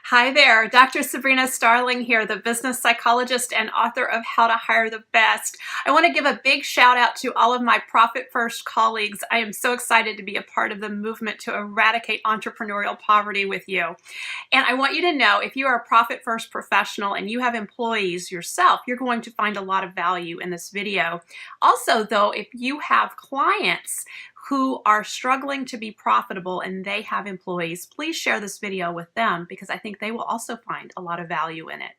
Hi there, Dr. Sabring Starling here, the business psychologist and author of How to Hire the Best. I want to give a big shout out to all of my Profit First colleagues. I am so excited to be a part of the movement to eradicate entrepreneurial poverty with you. And I want you to know, if you are a Profit First professional and you have employees yourself, you're going to find a lot of value in this video. Also, though, if you have clients who are struggling to be profitable and they have employees, please share this video with them because I think they will also find a lot of value in it.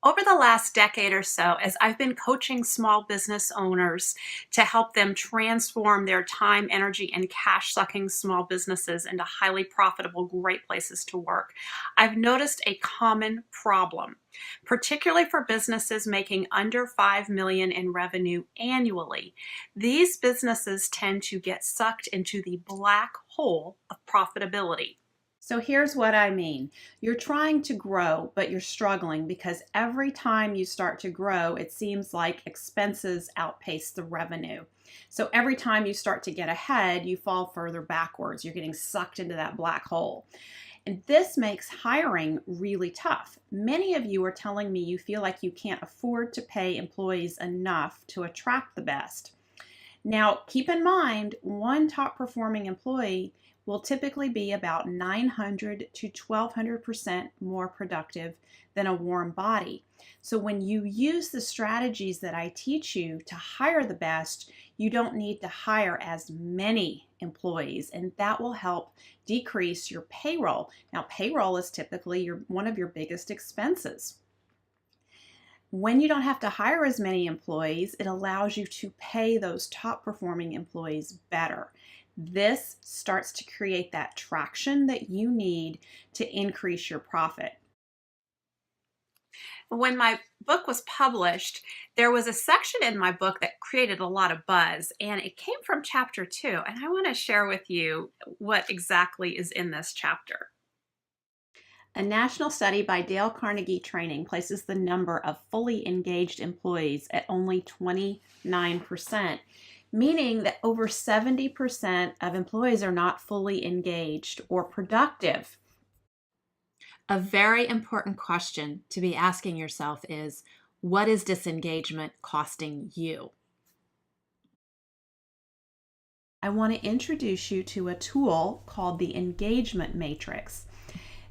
Over the last decade or so, as I've been coaching small business owners to help them transform their time, energy, and cash-sucking small businesses into highly profitable, great places to work, I've noticed a common problem, particularly for businesses making under $5 million in revenue annually. These businesses tend to get sucked into the black hole of profitability. So here's what I mean. You're trying to grow, but you're struggling because every time you start to grow, it seems like expenses outpace the revenue. So every time you start to get ahead, you fall further backwards. You're getting sucked into that black hole. And this makes hiring really tough. Many of you are telling me you feel like you can't afford to pay employees enough to attract the best. Now, keep in mind, one top performing employee will typically be about 900 to 1200% more productive than a warm body. So when you use the strategies that I teach you to hire the best, you don't need to hire as many employees, and that will help decrease your payroll. Now, payroll is typically one of your biggest expenses. When you don't have to hire as many employees, it allows you to pay those top performing employees better. This starts to create that traction that you need to increase your profit. When my book was published, there was a section in my book that created a lot of buzz, and it came from chapter 2, and I want to share with you what exactly is in this chapter. A national study by Dale Carnegie Training places the number of fully engaged employees at only 29%. Meaning that over 70% of employees are not fully engaged or productive. A very important question to be asking yourself is, what is disengagement costing you? I want to introduce you to a tool called the engagement matrix.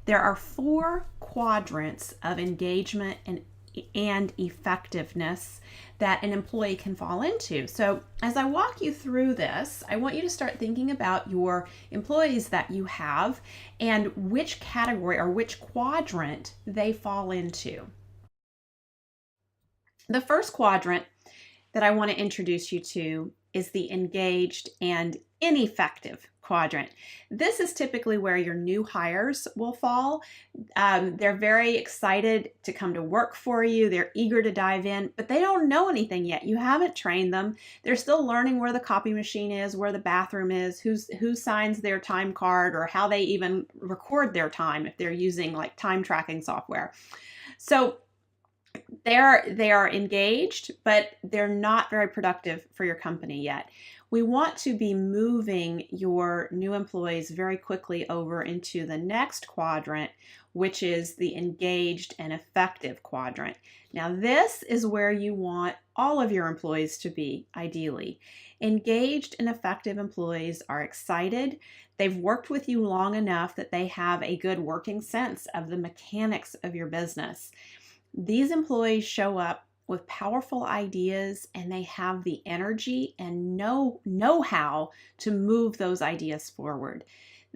There are 4 quadrants of engagement and effectiveness that an employee can fall into. So as I walk you through this, I want you to start thinking about your employees that you have and which category or which quadrant they fall into. The first quadrant that I want to introduce you to is the engaged and ineffective quadrant. This is typically where your new hires will fall. They're very excited to come to work for you. They're eager to dive in, but they don't know anything yet. You haven't trained them. They're still learning where the copy machine is, where the bathroom is, who signs their time card, or how they even record their time if they're using like time tracking software. So they are engaged, but they're not very productive for your company yet. We want to be moving your new employees very quickly over into the next quadrant, which is the engaged and effective quadrant. Now, this is where you want all of your employees to be, ideally. Engaged and effective employees are excited. They've worked with you long enough that they have a good working sense of the mechanics of your business. These employees show up with powerful ideas, and they have the energy and know-how to move those ideas forward.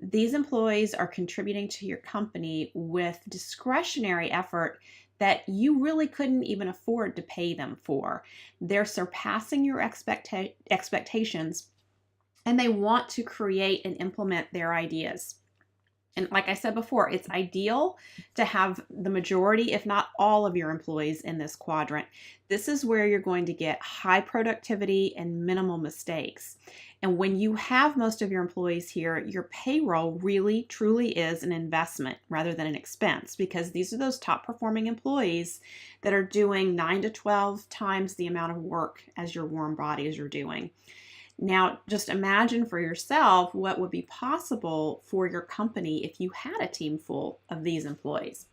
These employees are contributing to your company with discretionary effort that you really couldn't even afford to pay them for. They're surpassing your expectations, and they want to create and implement their ideas. And like I said before, it's ideal to have the majority, if not all, of your employees in this quadrant. This is where you're going to get high productivity and minimal mistakes. And when you have most of your employees here, your payroll really, truly is an investment rather than an expense, because these are those top performing employees that are doing 9 to 12 times the amount of work as your warm bodies are doing. Now, just imagine for yourself what would be possible for your company if you had a team full of these employees.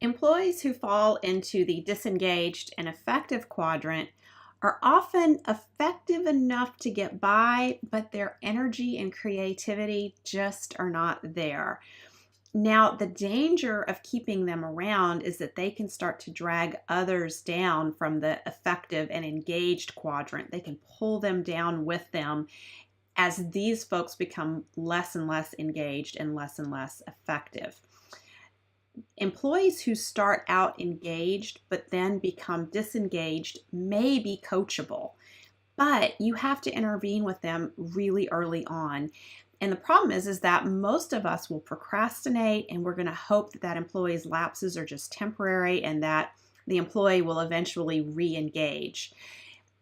Employees who fall into the disengaged and effective quadrant are often effective enough to get by, but their energy and creativity just are not there. Now, the danger of keeping them around is that they can start to drag others down from the effective and engaged quadrant. They can pull them down with them as these folks become less and less engaged and less effective. Employees who start out engaged but then become disengaged may be coachable, but you have to intervene with them really early on. And the problem is that most of us will procrastinate, and we're going to hope that employee's lapses are just temporary and that the employee will eventually re-engage.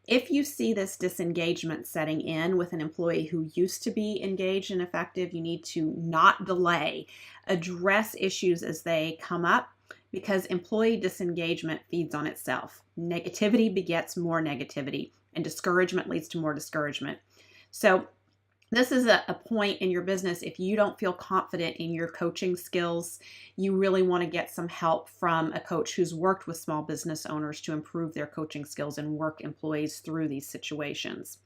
If you see this disengagement setting in with an employee who used to be engaged and effective, you need to not delay. Address issues as they come up, because employee disengagement feeds on itself. Negativity begets more negativity, and discouragement leads to more discouragement. So this is a point in your business. If you don't feel confident in your coaching skills, you really want to get some help from a coach who's worked with small business owners to improve their coaching skills and work employees through these situations.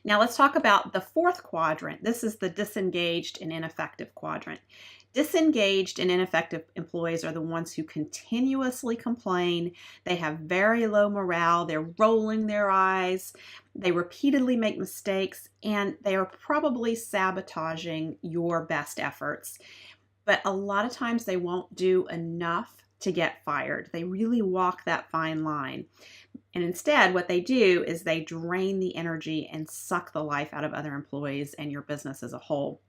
Now let's talk about the fourth quadrant. This is the disengaged and ineffective quadrant. Disengaged and ineffective employees are the ones who continuously complain. They have very low morale. They're rolling their eyes. They repeatedly make mistakes, and they are probably sabotaging your best efforts. But a lot of times they won't do enough to get fired. They really walk that fine line. And instead, what they do is they drain the energy and suck the life out of other employees and your business as a whole.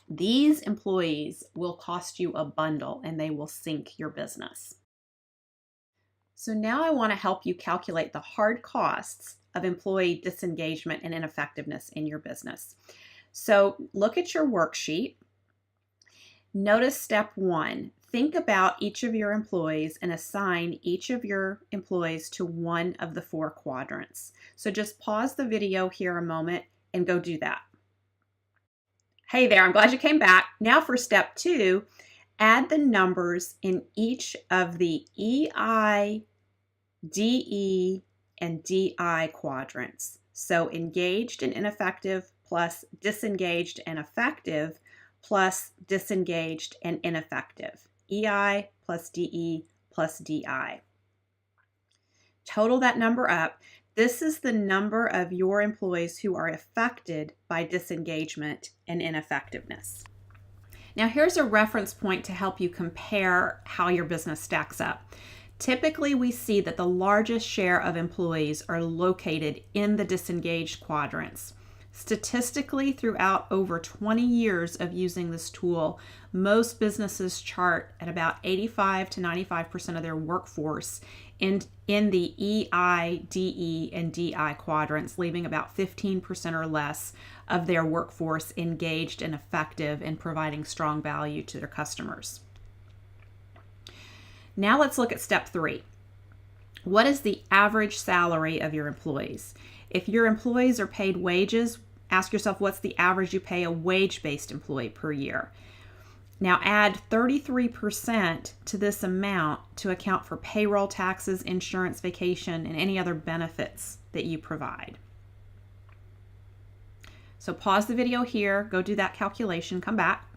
These employees will cost you a bundle, and they will sink your business. So now I want to help you calculate the hard costs of employee disengagement and ineffectiveness in your business. So look at your worksheet. Notice step 1. Think about each of your employees and assign each of your employees to one of the 4 quadrants. So just pause the video here a moment and go do that. Hey there, I'm glad you came back. Now for step 2, add the numbers in each of the EI, DE, and DI quadrants. So engaged and ineffective plus disengaged and effective plus disengaged and ineffective. EI plus DE plus DI. Total that number up. This is the number of your employees who are affected by disengagement and ineffectiveness. Now here's a reference point to help you compare how your business stacks up. Typically, we see that the largest share of employees are located in the disengaged quadrants. Statistically, throughout over 20 years of using this tool, most businesses chart at about 85 to 95% of their workforce in the EI, DE, and DI quadrants, leaving about 15% or less of their workforce engaged and effective in providing strong value to their customers. Now let's look at step 3. What is the average salary of your employees? If your employees are paid wages, ask yourself what's the average you pay a wage-based employee per year. Now add 33% to this amount to account for payroll taxes, insurance, vacation, and any other benefits that you provide. So pause the video here, go do that calculation, come back.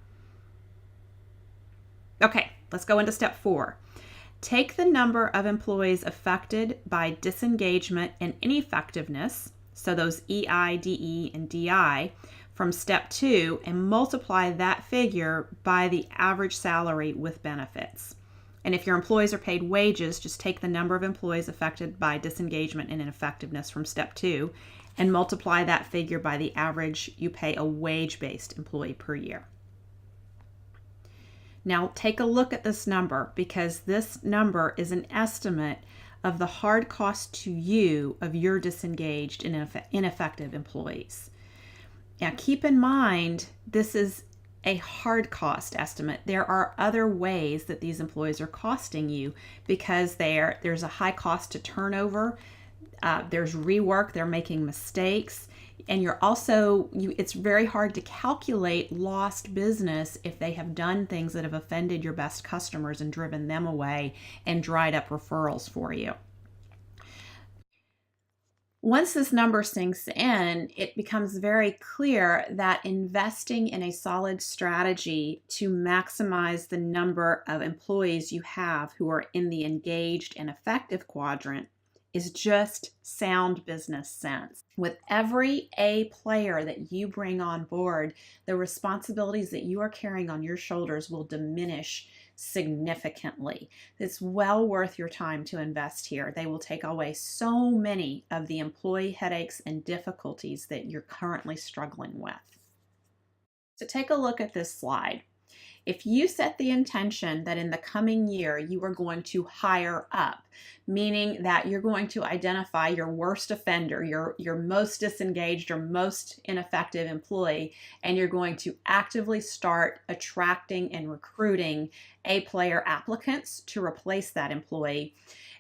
Okay, let's go into step 4. Take the number of employees affected by disengagement and ineffectiveness, so those EI, DE, and DI, from step 2 and multiply that figure by the average salary with benefits. And if your employees are paid wages, just take the number of employees affected by disengagement and ineffectiveness from step 2 and multiply that figure by the average you pay a wage-based employee per year. Now take a look at this number, because this number is an estimate of the hard cost to you of your disengaged and ineffective employees. Now keep in mind, this is a hard cost estimate. There are other ways that these employees are costing you because there's a high cost to turnover. There's rework, they're making mistakes, and it's very hard to calculate lost business if they have done things that have offended your best customers and driven them away and dried up referrals for you. Once this number sinks in, it becomes very clear that investing in a solid strategy to maximize the number of employees you have who are in the engaged and effective quadrant is just sound business sense. With every A player that you bring on board, the responsibilities that you are carrying on your shoulders will diminish significantly. It's well worth your time to invest here. They will take away so many of the employee headaches and difficulties that you're currently struggling with. So take a look at this slide. If you set the intention that in the coming year you are going to hire up, meaning that you're going to identify your worst offender, your most disengaged or most ineffective employee, and you're going to actively start attracting and recruiting A-player applicants to replace that employee.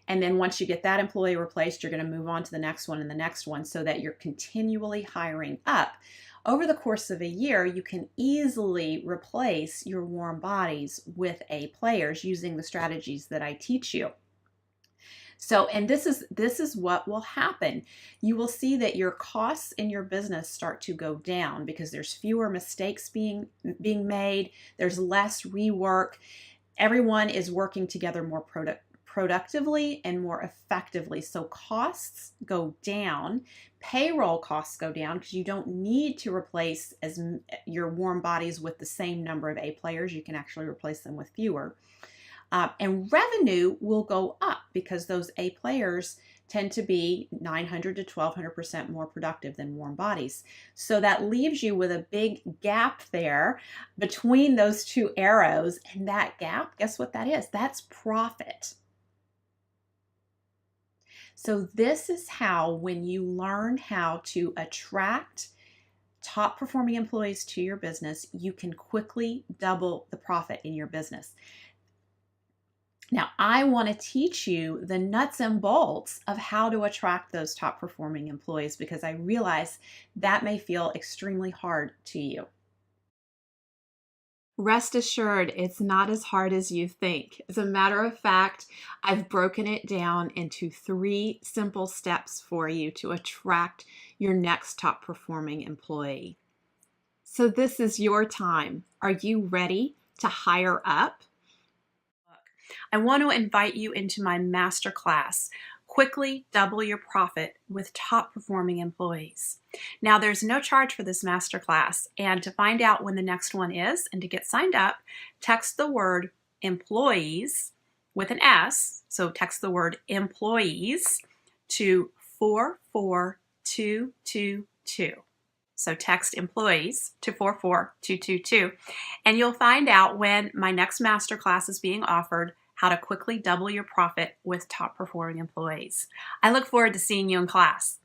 And then once you get that employee replaced, you're going to move on to the next one and the next one so that you're continually hiring up. Over the course of a year, you can easily replace your warm bodies with A players using the strategies that I teach you. So, and this is what will happen. You will see that your costs in your business start to go down because there's fewer mistakes being made, there's less rework. Everyone is working together more productively and more effectively. So costs go down, payroll costs go down because you don't need to replace your warm bodies with the same number of A players. You can actually replace them with fewer. And revenue will go up because those A players tend to be 900 to 1200% more productive than warm bodies. So that leaves you with a big gap there between those two arrows. And that gap, guess what that is? That's profit. So this is how, when you learn how to attract top performing employees to your business, you can quickly double the profit in your business. Now, I want to teach you the nuts and bolts of how to attract those top performing employees because I realize that may feel extremely hard to you. Rest assured, it's not as hard as you think. As a matter of fact, I've broken it down into 3 simple steps for you to attract your next top performing employee. So this is your time. Are you ready to hire up? I want to invite you into my masterclass, Quickly Double Your Profit with Top Performing Employees. Now, there's no charge for this masterclass, and to find out when the next one is and to get signed up, text the word employees with an S, so text the word employees to 44222. So text employees to 44222, and you'll find out when my next masterclass is being offered, how to quickly double your profit with top performing employees. I look forward to seeing you in class.